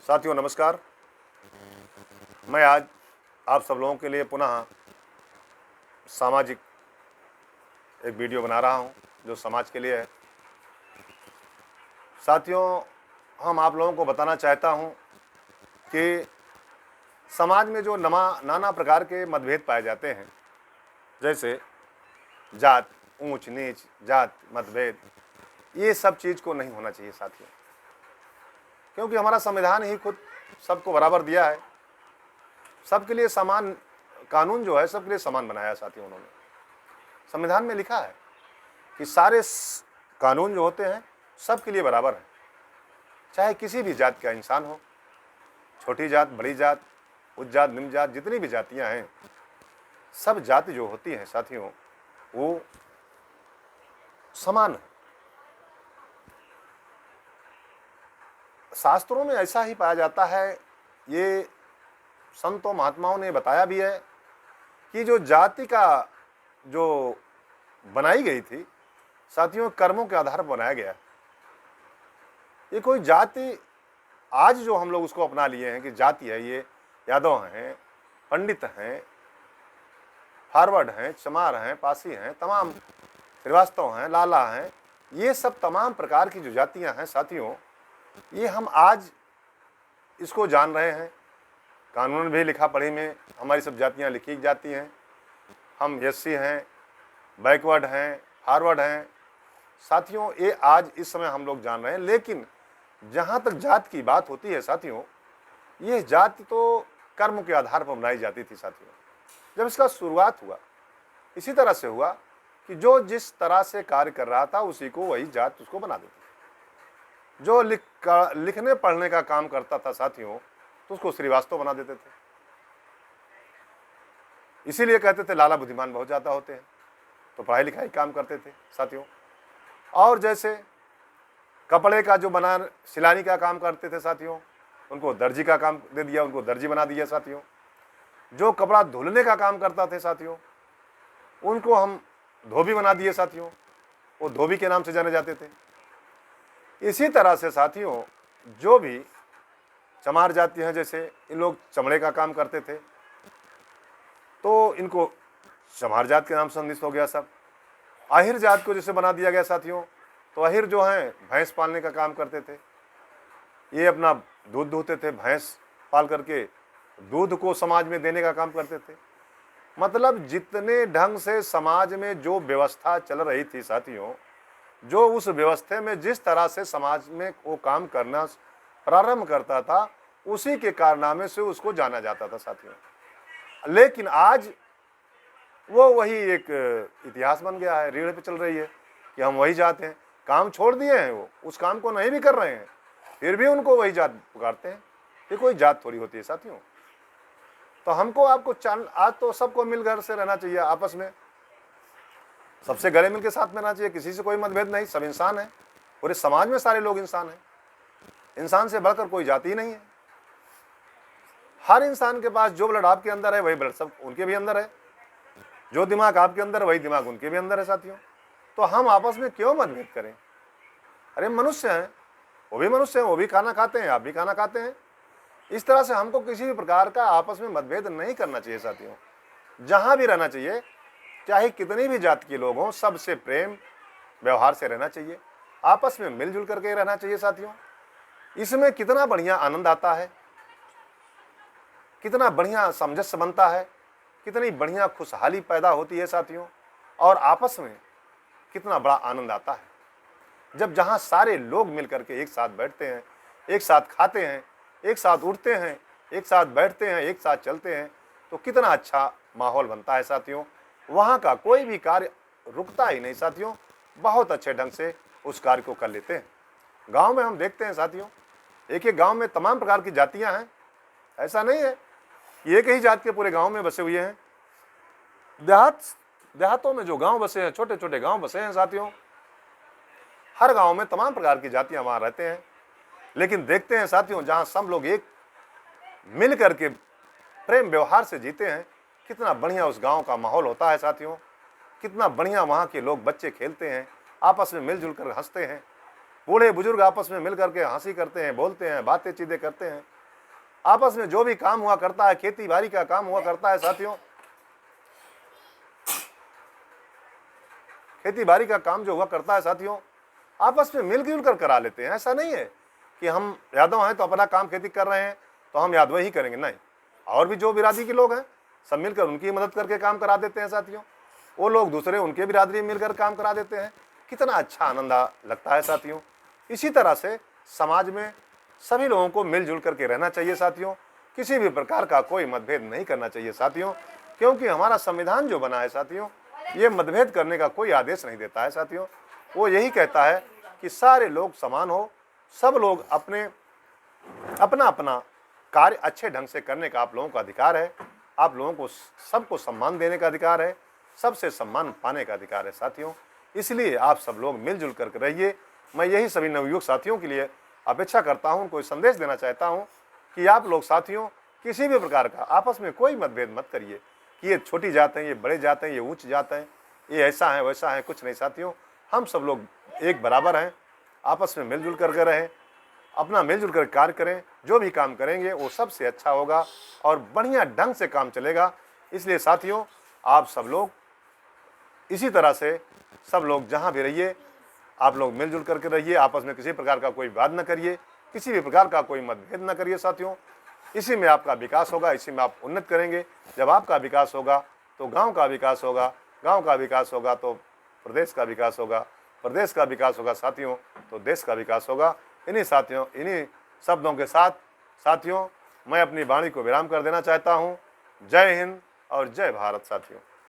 साथियों नमस्कार। मैं आज आप सब लोगों के लिए पुनः सामाजिक एक वीडियो बना रहा हूं जो समाज के लिए है। साथियों, हम आप लोगों को बताना चाहता हूं कि समाज में जो नाना प्रकार के मतभेद पाए जाते हैं, जैसे जात, ऊंच नीच, जात मतभेद, ये सब चीज़ को नहीं होना चाहिए साथियों, क्योंकि हमारा संविधान ही खुद सबको बराबर दिया है। सबके लिए समान कानून जो है सबके लिए समान बनाया है साथियों। उन्होंने संविधान में लिखा है कि सारे कानून जो होते हैं सबके लिए बराबर है, चाहे किसी भी जात का इंसान हो, छोटी जात, बड़ी जात, उच्च जात, निम्न जात, जितनी भी जातियां हैं, सब जाति जो होती हैं साथियों वो समान है। शास्त्रों में ऐसा ही पाया जाता है, ये संतों महात्माओं ने बताया भी है कि जो जाति का जो बनाई गई थी साथियों, कर्मों के आधार पर बनाया गया। ये कोई जाति आज जो हम लोग उसको अपना लिए हैं कि जाति है, ये यादव हैं, पंडित हैं, फारवर्ड हैं, चमार हैं, पासी हैं, तमाम श्रीवास्तव हैं, लाला हैं, ये सब तमाम प्रकार की जो जातियां हैं साथियों, ये हम आज इसको जान रहे हैं। कानून भी लिखा पढ़ी में हमारी सब जातियां लिखी जाती हैं। हम एससी हैं, बैकवर्ड हैं, फॉरवर्ड हैं साथियों, ये आज इस समय हम लोग जान रहे हैं। लेकिन जहाँ तक जात की बात होती है साथियों, ये जाति तो कर्म के आधार पर बनाई जाती थी साथियों। जब इसका शुरुआत हुआ इसी तरह से हुआ कि जो जिस तरह से कार्य कर रहा था उसी को वही जात उसको बना देती थी। जो लिखने पढ़ने का काम करता था साथियों तो उसको श्रीवास्तव बना देते थे। इसीलिए कहते थे लाला बुद्धिमान बहुत ज़्यादा होते हैं, तो पढ़ाई लिखाई काम करते थे साथियों। और जैसे कपड़े का जो बना सिलानी का काम करते थे साथियों, उनको दर्जी का काम दे दिया, उनको दर्जी बना दिया साथियों। जो कपड़ा धुलने का काम करता थे साथियों, उनको हम धोबी बना दिए साथियों, वो धोबी के नाम से जाने जाते थे। इसी तरह से साथियों जो भी चमार जाति हैं, जैसे इन लोग चमड़े का काम करते थे तो इनको चमार जात के नाम से संदिग्ध हो गया सब। आहिर जात को जैसे बना दिया गया साथियों, तो आहिर जो हैं भैंस पालने का काम करते थे, ये अपना दूध दूहते थे, भैंस पाल करके दूध को समाज में देने का काम करते थे। मतलब जितने ढंग से समाज में जो व्यवस्था चल रही थी साथियों, जो उस व्यवस्था में जिस तरह से समाज में वो काम करना प्रारंभ करता था, उसी के कारनामे से उसको जाना जाता था साथियों। लेकिन आज वो वही एक इतिहास बन गया है, रीढ़ पे चल रही है कि हम वही जात हैं। काम छोड़ दिए हैं, वो उस काम को नहीं भी कर रहे हैं, फिर भी उनको वही जात पुकारते हैं। ये कोई जात थोड़ी होती है साथियों। तो हमको आपको आज तो सबको मिलकर से रहना चाहिए, आपस में सबसे गले मिल के साथ में रहना चाहिए। किसी से कोई मतभेद नहीं, सब इंसान है, पूरे समाज में सारे लोग इंसान हैं। इंसान से बढ़कर कोई जाति ही नहीं है। हर इंसान के पास जो ब्लड आपके अंदर है वही ब्लड सब उनके भी अंदर है, जो दिमाग आपके अंदर वही दिमाग उनके भी अंदर है साथियों। तो हम आपस में क्यों मतभेद करें? अरे मनुष्य हैं, वो भी मनुष्य हैं, वो भी खाना खाते हैं, आप भी खाना खाते हैं। इस तरह से हमको किसी भी प्रकार का आपस में मतभेद नहीं करना चाहिए साथियों। जहाँ भी रहना चाहिए, चाहे कितनी भी जाति के लोग हों, सबसे प्रेम व्यवहार से रहना चाहिए, आपस में मिलजुल करके रहना चाहिए साथियों। इसमें कितना बढ़िया आनंद आता है, कितना बढ़िया सामंजस्य बनता है, कितनी बढ़िया खुशहाली पैदा होती है साथियों। और आपस में कितना बड़ा आनंद आता है जब जहाँ सारे लोग मिल करके एक साथ बैठते हैं, एक साथ खाते हैं, एक साथ उठते हैं, एक साथ बैठते हैं, एक साथ चलते हैं, तो कितना अच्छा माहौल बनता है साथियों। वहाँ का कोई भी कार्य रुकता ही नहीं साथियों, बहुत अच्छे ढंग से उस कार्य को कर लेते हैं। गांव में हम देखते हैं साथियों, एक एक गांव में तमाम प्रकार की जातियां हैं। ऐसा नहीं है कि एक ही जात के पूरे गांव में बसे हुए हैं। देहातों में जो गांव बसे हैं, छोटे छोटे गांव बसे हैं साथियों, हर गांव में तमाम प्रकार की जातियां वहां रहते हैं। लेकिन देखते हैं साथियों, जहां सब लोग एक मिल करके प्रेम व्यवहार से जीते हैं, कितना बढ़िया उस गांव का माहौल होता है साथियों। कितना बढ़िया वहाँ के लोग बच्चे खेलते हैं, आपस में मिलजुल कर हंसते हैं, बूढ़े बुजुर्ग आपस में मिल करके हंसी करते हैं, बोलते हैं, बातें चीजें करते हैं। आपस में जो भी काम हुआ करता है, खेती बाड़ी का काम हुआ करता है साथियों, खेती बाड़ी का काम जो हुआ करता है साथियों, आपस में मिलजुल कर करा लेते हैं। ऐसा नहीं है कि हम यादव हैं तो अपना काम खेती कर रहे हैं तो हम यादव ही करेंगे, नहीं, और भी जो बिरादरी के लोग हैं सब मिलकर उनकी मदद करके काम करा देते हैं साथियों। वो लोग दूसरे उनके बिरादरी में मिलकर काम करा देते हैं। कितना अच्छा आनंद लगता है साथियों। इसी तरह से समाज में सभी लोगों को मिलजुल करके रहना चाहिए साथियों। किसी भी प्रकार का कोई मतभेद नहीं करना चाहिए साथियों, क्योंकि हमारा संविधान जो बना है साथियों, ये मतभेद करने का कोई आदेश नहीं देता है साथियों। वो यही कहता है कि सारे लोग समान हो, सब लोग अपना अपना कार्य अच्छे ढंग से करने का आप लोगों का अधिकार है। आप लोगों को सबको सम्मान देने का अधिकार है, सबसे सम्मान पाने का अधिकार है साथियों। इसलिए आप सब लोग मिलजुल कर रहिए। मैं यही सभी नवयुवक साथियों के लिए अपेक्षा करता हूं, कोई संदेश देना चाहता हूं कि आप लोग साथियों किसी भी प्रकार का आपस में कोई मतभेद मत करिए कि ये छोटी जात हैं, ये बड़े जात हैं, ये ऊंच जात हैं, ये ऐसा है वैसा है, कुछ नहीं साथियों। हम सब लोग एक बराबर हैं, आपस में मिलजुल करके रहें, अपना मिलजुल कर कार्य करें। जो भी काम करेंगे वो सबसे अच्छा होगा और बढ़िया ढंग से काम चलेगा। इसलिए साथियों आप सब लोग इसी तरह से सब लोग जहाँ भी रहिए, आप लोग मिलजुल करके रहिए, आपस में किसी प्रकार का कोई विवाद न करिए, किसी भी प्रकार का कोई मतभेद न करिए साथियों। इसी में आपका विकास होगा, इसी में आप उन्नत करेंगे। जब आपका विकास होगा तो गांव का विकास होगा, गांव का विकास होगा तो प्रदेश का विकास होगा, प्रदेश का विकास होगा साथियों तो देश का विकास होगा। इन्हीं शब्दों के साथ साथियों मैं अपनी वाणी को विराम कर देना चाहता हूँ। जय हिंद और जय भारत साथियों।